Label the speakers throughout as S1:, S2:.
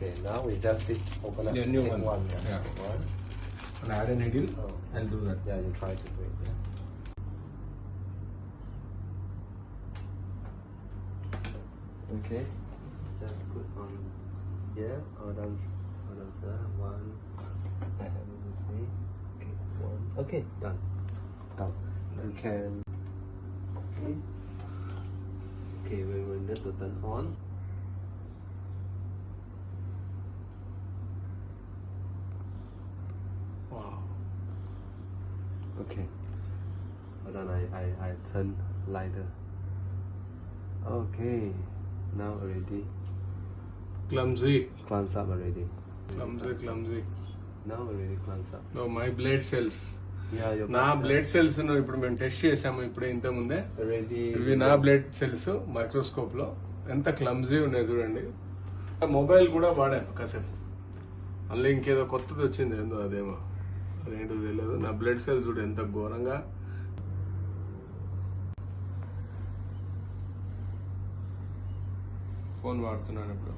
S1: Okay, now we just open up
S2: Yeah, new
S1: take
S2: one.
S1: one.
S2: Yeah.
S1: One.
S2: And add a needle.
S1: Oh.
S2: I'll do that.
S1: Yeah, you try to do it. Yeah. Okay, just put on here. Hold on, sir. One. Let me see. Okay, one. Okay, done. Done. You can. Okay. Okay, when this will turn on.
S2: Wow.
S1: Okay. Hold on, I turn lighter. Okay. Now already
S2: Clumsy.
S1: cleanse up already.
S2: Clumsy.
S1: Now already cleanse up.
S2: No, my blade cells.
S1: Yeah, your
S2: నా
S1: blood
S2: blood cells ఇప్పుడు మేము test చేసాము ఇప్పుడు ఇంత ముందే
S1: cells already.
S2: ఇవి నా blood cells microscope లో ఎంత క్లమ్జీ ఉన్నాయి చూడండి. మొబైల్ కూడా వాడాను కాసేపు, మళ్ళీ ఇంకేదో కొత్తది వచ్చింది ఏందో అదేమో అదేంటో తెలియదు. నా బ్లడ్ సెల్స్ చూడు ఎంత ఘోరంగా. ఫోన్ వాడుతున్నాను ఇప్పుడు.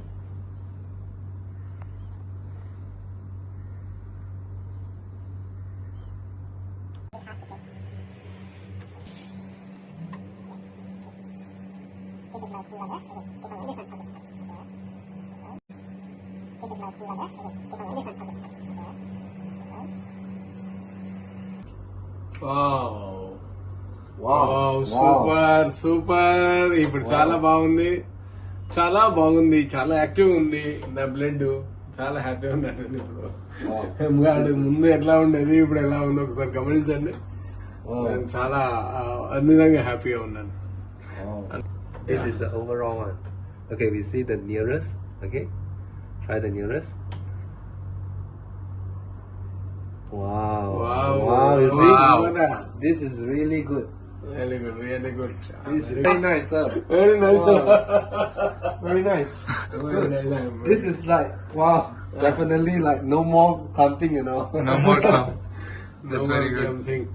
S2: Super super. ఇప్పుడు చాలా బాగుంది, చాలా బాగుంది, చాలా యాక్టివ్ ఉంది నా బ్లడ్. చాలా హ్యాపీగా ఉన్నాను నేను ఇప్పుడు. ముందు ఎట్లా ఉండేది ఇప్పుడు ఎలా ఉంది ఒకసారి గమనించండి. నేను చాలా అన్ని విధంగా హ్యాపీగా ఉన్నాను.
S1: This is the overall one. Okay, we see the nearest. Okay, try the nearest. Wow. You see? This is really good.
S2: Really good, really good.
S1: This is very nice, sir.
S2: Very nice.
S1: Very nice.
S2: Very nice.
S1: This is like, wow, definitely like no more clumping, you know.
S2: No more clump. That's very good.